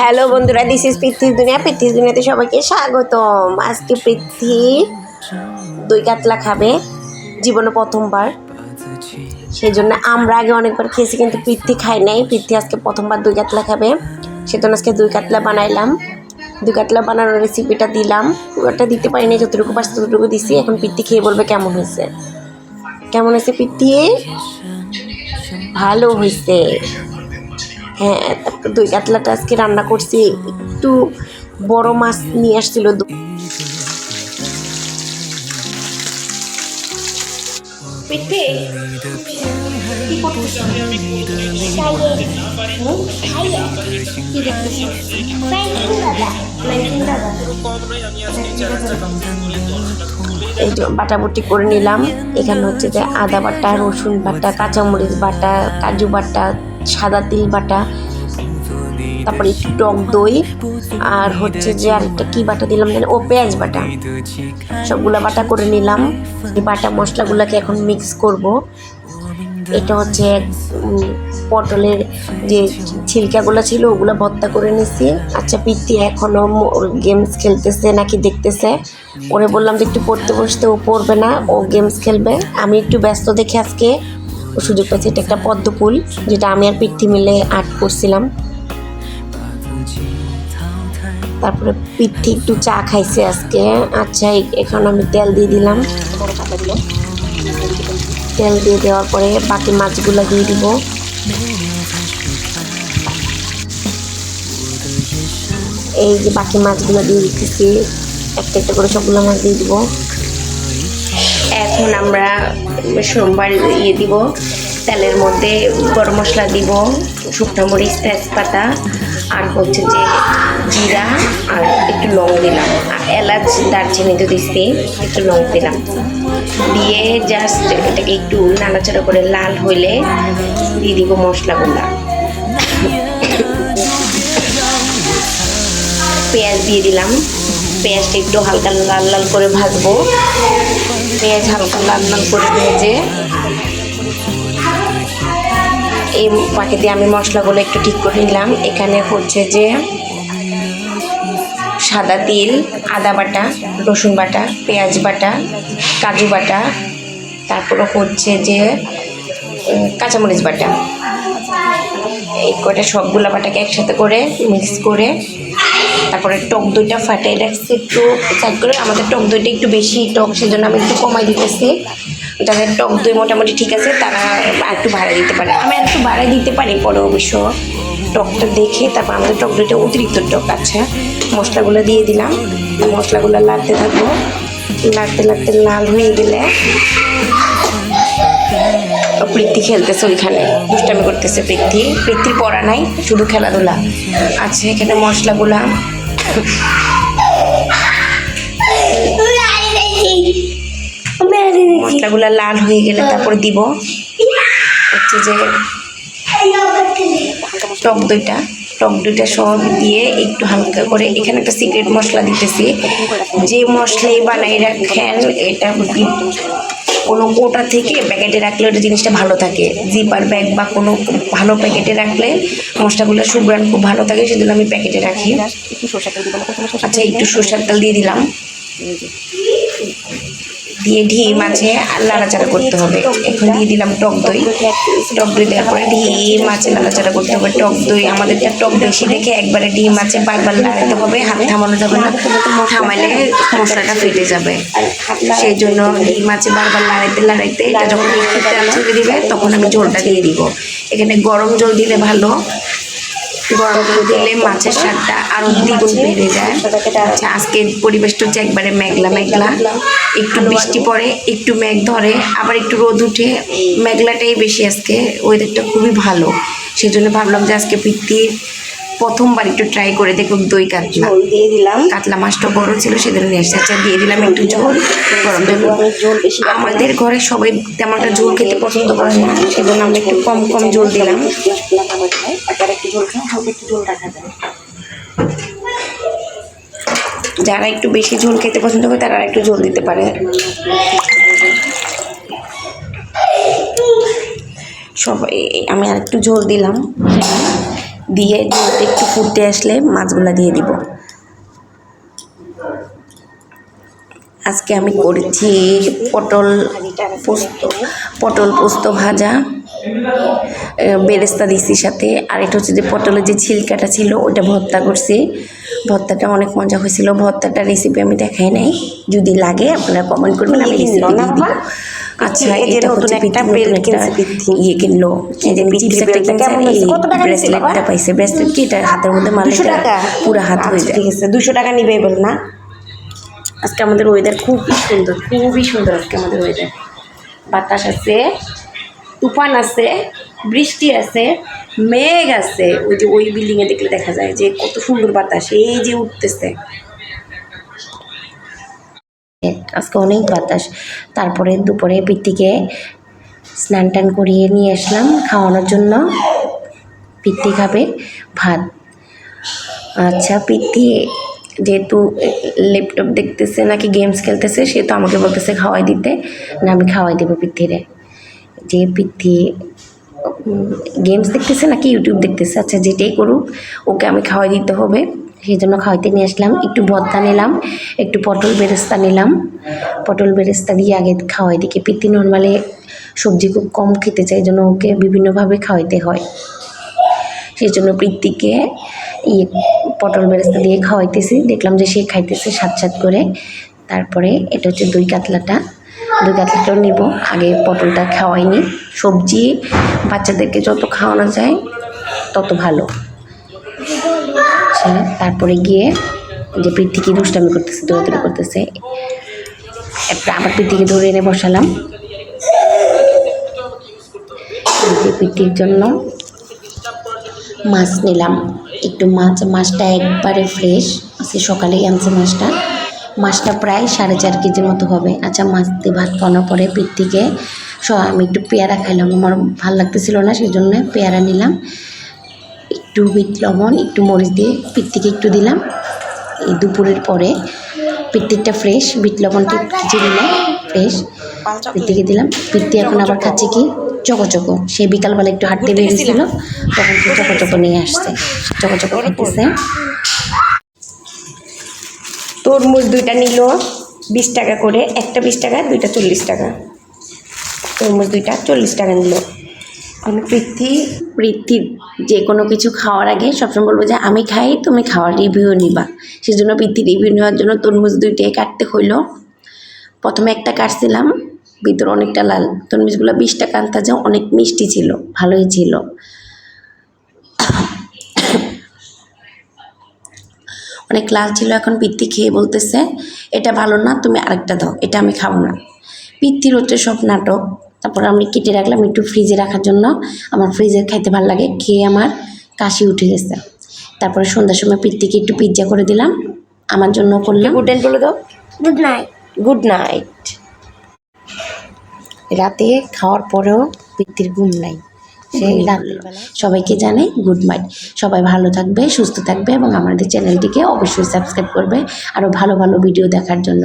Hello বন্ধুরা, this is পৃথ্বীর দুনিয়া। পৃথ্বীর দুনিয়াতে সবাইকে স্বাগতম। আজকে পৃথ্বী দই কাতলা খাবে, জীবনে প্রথমবার। সেই জন্য আমরা আগে অনেকবার খেয়েছি, কিন্তু পৃথ্বী খাই নাই। পৃথ্বী আজকে প্রথমবার দই কাতলা খাবে, সেজন্য আজকে দই কাতলা বানাইলাম। দই কাতলা বানানোর রেসিপিটা দিলাম, পুরোটা দিতে পারিনি, যতটুকু পারছি ততটুকু দিছি। এখন পৃথ্বী খেয়ে বলবে কেমন হয়েছে। কেমন হয়েছে পৃথ্বী? ভালো হয়েছে। হ্যাঁ, তারপর দই কাতলাটা আজকে রান্না করছি। একটু বড় মাছ নিয়ে আসছিল। এই যে বাটাবুটি করে নিলাম। এখানে হচ্ছে যে আদা বাটা, রসুন বাটা, কাঁচামরিচ বাটা, কাজু বাটা, সাদা তিল বাটা, তারপরে একটু টক দই, আর হচ্ছে যে আরেকটা কি বাটা দিলাম জানি, ও পেঁয়াজ বাটা। সবগুলা বাটা করে নিলাম। এই বাটা মশলাগুলোকে এখন মিক্স করব। এটা হচ্ছে পটলের যে ছিলকাগুলো ছিল ওগুলো ভর্তা করে নিছি। আচ্ছা, পৃথ্বী এখনও গেমস খেলতেছে নাকি দেখতেছে। ওরে বললাম যে একটু পড়তে বসতে, ও পড়বে না, ও গেমস খেলবে। আমি একটু ব্যস্ত দেখে আজকে ও সুযোগ পাচ্ছি। এটা একটা পদ্ম ফুল, যেটা আমি আর পৃথ্বী মিলে আর্ট করছিলাম। তারপরে পৃথ্বী একটু চা খাইছে আজকে। আচ্ছা, এখন আমি তেল দিয়ে দিলাম। তেল দিয়ে দেওয়ার পরে বাকি মাছগুলো দিয়ে দিব। এই যে বাকি মাছগুলো দিয়ে দিতেছি, একটা একটা করে সবগুলো মাছ দিয়ে দিব। এখন আমরা সোমবার দিব। তেলের মধ্যে গরম মশলা দিব, শুকনো মরিচ, তেজপাতা, আর হচ্ছে যে জিরা, আর একটু লং দিলাম, আর এলাচ দারচিনি তো দিচ্ছি, একটু লং দিলাম। দিয়ে জাস্ট এটাকে একটু নাড়াচাড়া করে লাল হইলে দিয়ে দিব মশলাগুলা। পেঁয়াজ দিয়ে দিলাম। পেঁয়াজটা একটু হালকা লাল লাল করে ভাজবো। পেঁয়াজ হালকা লাল লাল করে ভেজে এই পাখিতে আমি মশলাগুলো একটু ঠিক করে নিলাম। এখানে হচ্ছে যে সাদা তিল, আদা বাটা, রসুন বাটা, পেঁয়াজ বাটা, কাজু বাটা, তারপরে হচ্ছে যে কাঁচামরিচ বাটা। এই কটা সবগুলা বাটাকে একসাথে করে মিক্স করে তারপরে টক দইটা ফাটাই রাখছি একটু সাইড করে। আমাদের টক দইটা একটু বেশি টক, সেজন্য আমি একটু কমাই দিতেছি। যাদের টক দই মোটামুটি ঠিক আছে তারা একটু ভাড়া দিতে পারে। আমি একটু ভাড়া দিতে পারি পরে অবশ্য টকটা দেখে। তারপর আমাদের টক দইটা অতিরিক্ত টক। আচ্ছা, মশলাগুলো দিয়ে দিলাম। মশলাগুলো লাড়তে থাকবো। লাড়তে লাড়তে লাল হয়ে গেলে পৃথ্বী খেলতেছে, ওইখানে দুষ্টামি করতেছে। পৃথ্বীর পড়া নাই, শুধু খেলাধুলা। আচ্ছা, এখানে মশলাগুলা লাল হয়ে গেলে তারপর দিব হচ্ছে যে টক দইটা সব দিয়ে একটু হালকা করে। এখানে একটা সিক্রেট মশলা দিতেছি, যে মশলাই বানাই রাখেন এটা কোনো কোটা থেকে প্যাকেটে রাখলে ওটা জিনিসটা ভালো থাকে। জিপার ব্যাগ বা কোনো ভালো প্যাকেটে রাখলে মশলাগুলো সুগ্রান খুব ভালো থাকে, সেজন্য আমি প্যাকেটে রাখি। আচ্ছা, একটু সরষের তেল দিয়ে দিলাম। দিয়ে ডিম আছে আর নাড়াচাড়া করতে হবে। এখন দিয়ে দিলাম টক দই দেওয়ার পরে ডিম আছে নাড়াচাড়া করতে হবে। টক দই আমাদেরটা টক বেশি দেখে একবারে ডিম আছে বারবার নাড়াতে হবে, হাত থামানো যাবে না, থামাইলে মশলাটা ফেটে যাবে। সেই জন্য ডিম আছে বারবার লাড়াইতে এটা যখন একটু তেল ছেড়ে দিবে তখন আমি ঝোলটা দিয়ে দিব। এখানে গরম জল দিলে ভালো, গরম জল দিলে মাছের স্বাদটা আরও দ্বিগুণ বেড়ে যায়। আচ্ছা, আজকের পরিবেশটা হচ্ছে একবারে মেঘলা, একটু বৃষ্টি পড়ে, একটু মেঘ ধরে, আবার একটু রোদ উঠে। মেঘলাটাই বেশি আজকে, ওয়েদারটা খুবই ভালো। সেজন্য ভাবলাম যে আজকে পৃথ্বীর প্রথমবার একটু ট্রাই করে দেখুক দই কাতলা। দিয়ে দিলাম, কাতলা মাছটা বড় ছিল সেদিন নিয়ে এসেছে। আচ্ছা, দিয়ে দিলাম একটু ঝোল। গরম ঝোল বেশি, আমাদের ঘরে সবাই তেমন একটা ঝোল খেতে পছন্দ করে না, সেজন্য আমরা একটু কম ঝোল দিলাম। যারা একটু বেশি ঝোল খেতে পছন্দ করে তারা একটু ঝোল দিতে পারে। সবাই আমি আর একটু ঝোল দিলাম। দিয়ে ঝোলটা একটু ফুটে আসলে মাছগুলা দিয়ে দিব। আজকে আমি করেছি পটল পোস্ত ভাজা, বেরেস্তা দিছি সাথে। আর এটা হচ্ছে যে পটলের যে ছিলকাটা ছিল ওটা ভর্তা করছি। ভর্তাটা অনেক মজা হয়েছিল। ভর্তাটা রেসিপি আমি দেখাই নাই, যদি লাগে আপনারা কমেন্ট করবেন, আমি রেসিপি দিয়ে দিব। আচ্ছা, এটা হচ্ছে নতুন একটা ইয়ে কিনলো, চিপস একটা কিনছে, এই ব্রেসলেটটা পাইছে। ব্রেসলেট কি এটা হাতের মধ্যে মারলে পুরো হাত হয়ে যায়। ঠিক আছে, 200 টাকা নিবে বল না। আজকে আমাদের ওয়েদার খুবই সুন্দর, খুবই সুন্দর আজকে আমাদের ওয়েদার। বাতাস আছে, তুফান আছে, বৃষ্টি আছে, মেঘ আছে। ওই যে ওই বিল্ডিংয়ে দেখলে দেখা যায় যে কত সুন্দর বাতাস, এই যে উঠতেছে আজকে অনেক বাতাস। তারপরে দুপুরে পিত্তিকে স্নান টান করিয়ে নিয়ে আসলাম খাওয়ানোর জন্য। পিত্তি খাবে ভাত। আচ্ছা, পিত্তি যেহেতু ল্যাপটপ দেখতেছে নাকি গেমস খেলতেছে, সে তো আমাকে বলতেছে খাওয়াই দিতে, না আমি খাওয়াই দেবো পিত্তিরে। যে পিত্তি গেমস দেখতেছে নাকি ইউটিউব দেখতেছে, আচ্ছা যেটাই করুক ওকে আমি খাওয়াই দিতে হবে। সেই জন্য খাওয়াইতে নিয়ে আসলাম। একটু ভর্তা নিলাম, একটু পটল বেরেস্তা নিলাম। পটল বেরেস্তা দিয়ে আগে খাওয়াই দিকে। পিত্তি নর্মালি সবজি খুব কম খেতে চাই, এই জন্য ওকে বিভিন্নভাবে খাওয়াইতে হয়। সেই জন্য পিত্তিকে পটল বেরেস্তা দিয়ে খাওয়াইতেছি। দেখলাম যে সে খাইতেছে স্বাদ স্বাদ করে। তারপরে এটা হচ্ছে দই কাতলাটাও নিব। আগে পটলটা খাওয়াইনি। সবজি বাচ্চাদেরকে যত খাওয়ানো যায় তত ভালো। আচ্ছা, তারপরে গিয়ে যে পিত্তিকে দুষ্টামি করতেছে, দৌড়াদৌড়ি করতেছে। একটা আবার পিত্তিকে ধরে এনে বসালাম। পিত্তির জন্য মাছ নিলাম, একটু মাছটা একবারে ফ্রেশ, আজকে সকালেই আনছে মাছটা প্রায় 4.5 কেজির মতো হবে। আচ্ছা, মাছ দিয়ে ভাত খাওয়ানোর পরে পিত্তিকে আমি একটু পেয়ারা খাইলাম, আমার ভালো লাগতেছিল না, সেই জন্য পেয়ারা নিলাম। একটু বিট লবণ, একটু মরিচ দিয়ে পিত্তিকে একটু দিলাম। এই দুপুরের পরে পিত্তিরটা ফ্রেশ, বিট লবণটা কিছু দিলাম ফ্রেশ, পিত্তিকে দিলাম। পিত্তি এখন আবার খাচ্ছে কি চকো। সে বিকালবেলা একটু হাঁটতে বেরিয়েছিল, তখন সে চকো নিয়ে আসছে, চকো খাইতেছে। তরমুজ 2টা নিল 20 টাকা করে, একটা 20 টাকা, 2টা 40 টাকা। তরমুজ 2টা 40 টাকা নিল। আমি পৃথ্বী যে কোনো কিছু খাওয়ার আগে সবসময় বলবো যে আমি খাই, তুমি খাওয়ার রিভিউ নিবা। সেই জন্য পৃথ্বী রিভিউ নেওয়ার জন্য তরমুজ 2টাই কাটতে হইলো। প্রথমে একটা কাটছিলাম, ভিতরে অনেকটা লাল। তরমুজগুলো 20 টাকা আনতে যাও, অনেক মিষ্টি ছিল, ভালোই ছিল। অনেক লাল ছিল। এখন পৃথ্বী খেয়ে বলতেছে এটা ভালো না, তুমি আরেকটা দাও, এটা আমি খাবো না। পৃথ্বীর হচ্ছে সব নাটক। তারপর আমি কেটে রাখলাম একটু ফ্রিজে রাখার জন্য। আমার ফ্রিজে খাইতে ভালো লাগে, খেয়ে আমার কাশি উঠে গেছে। তারপরে সন্ধ্যার সময় পৃথ্বীকে একটু পিৎজা করে দিলাম, আমার জন্য করলাম। গুড নাইট বলে দাও। Good night. রাতে খাওয়ার পরেও পৃথ্বীর ঘুম নাই, সেই রাত্রিবেলা সবাইকে জানাই গুড নাইট। সবাই ভালো থাকবে, সুস্থ থাকবে এবং আমাদের চ্যানেলটিকে অবশ্যই সাবস্ক্রাইব করবে আরও ভালো ভালো ভিডিও দেখার জন্য।